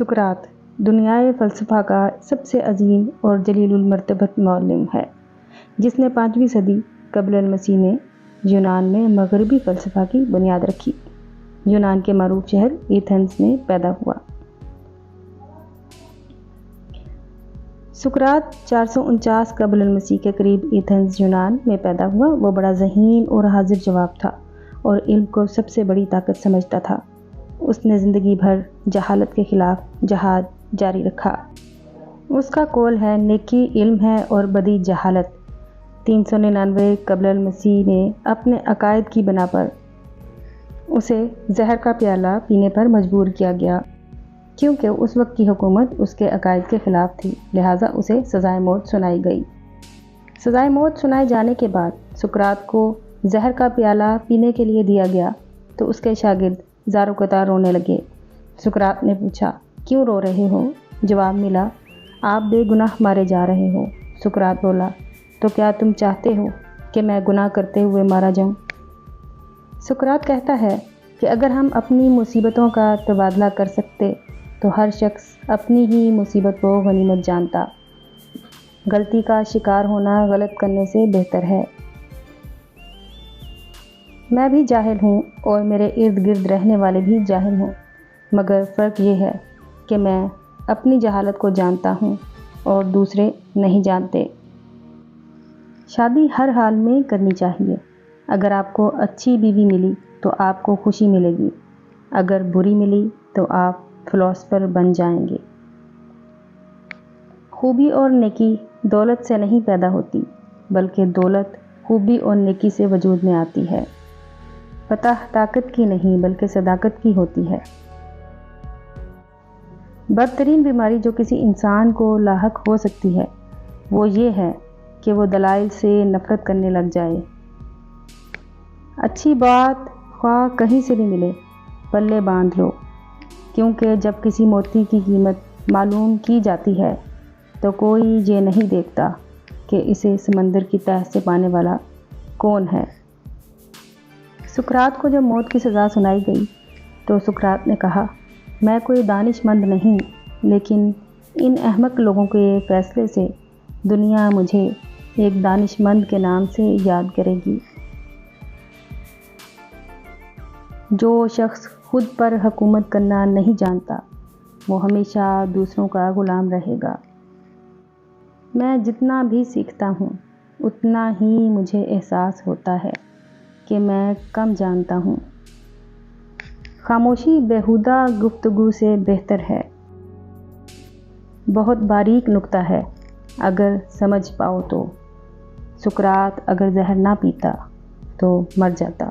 سقراط دنیائے فلسفہ کا سب سے عظیم اور جلیل المرتبت معلم ہے، جس نے 5ویں صدی قبل المسیح میں یونان میں مغربی فلسفہ کی بنیاد رکھی۔ یونان کے معروف شہر ایتھنز میں پیدا ہوا۔ سقراط 449 قبل المسیح کے قریب ایتھنز یونان میں پیدا ہوا۔ وہ بڑا ذہین اور حاضر جواب تھا اور علم کو سب سے بڑی طاقت سمجھتا تھا۔ اس نے زندگی بھر جہالت کے خلاف جہاد جاری رکھا۔ اس کا قول ہے، نیکی علم ہے اور بدی جہالت۔ 399 قبل المسیح میں اپنے عقائد کی بنا پر اسے زہر کا پیالہ پینے پر مجبور کیا گیا، کیونکہ اس وقت کی حکومت اس کے عقائد کے خلاف تھی، لہٰذا اسے سزائے موت سنائی گئی۔ سزائے موت سنائے جانے کے بعد سقراط کو زہر کا پیالہ پینے کے لیے دیا گیا تو اس کے شاگرد زاروں قطار رونے لگے۔ سقراط نے پوچھا، کیوں رو رہے ہو؟ جواب ملا، آپ بے گناہ مارے جا رہے ہو۔ سقراط بولا، تو کیا تم چاہتے ہو کہ میں گناہ کرتے ہوئے مارا جاؤں؟ سقراط کہتا ہے کہ اگر ہم اپنی مصیبتوں کا تبادلہ کر سکتے تو ہر شخص اپنی ہی مصیبت کو غنیمت جانتا۔ غلطی کا شکار ہونا غلط کرنے سے بہتر ہے۔ میں بھی جاہل ہوں اور میرے ارد گرد رہنے والے بھی جاہل ہوں، مگر فرق یہ ہے کہ میں اپنی جہالت کو جانتا ہوں اور دوسرے نہیں جانتے۔ شادی ہر حال میں کرنی چاہیے۔ اگر آپ کو اچھی بیوی ملی تو آپ کو خوشی ملے گی، اگر بری ملی تو آپ فلاسفر بن جائیں گے۔ خوبی اور نیکی دولت سے نہیں پیدا ہوتی، بلکہ دولت خوبی اور نیکی سے وجود میں آتی ہے۔ فتح طاقت کی نہیں بلکہ صداقت کی ہوتی ہے۔ بدترین بیماری جو کسی انسان کو لاحق ہو سکتی ہے وہ یہ ہے کہ وہ دلائل سے نفرت کرنے لگ جائے۔ اچھی بات خواہ کہیں سے بھی ملے، پلے باندھ لو، کیونکہ جب کسی موتی کی قیمت معلوم کی جاتی ہے تو کوئی یہ نہیں دیکھتا کہ اسے سمندر کی تہہ سے پانے والا کون ہے۔ سقراط کو جب موت کی سزا سنائی گئی تو سقراط نے کہا، میں کوئی دانش مند نہیں، لیکن ان احمق لوگوں کے فیصلے سے دنیا مجھے ایک دانش مند کے نام سے یاد کرے گی۔ جو شخص خود پر حکومت کرنا نہیں جانتا وہ ہمیشہ دوسروں کا غلام رہے گا۔ میں جتنا بھی سیکھتا ہوں اتنا ہی مجھے احساس ہوتا ہے کہ میں کم جانتا ہوں۔ خاموشی بیہودہ گفتگو سے بہتر ہے۔ بہت باریک نکتہ ہے اگر سمجھ پاؤ تو۔ سقراط اگر زہر نہ پیتا تو مر جاتا۔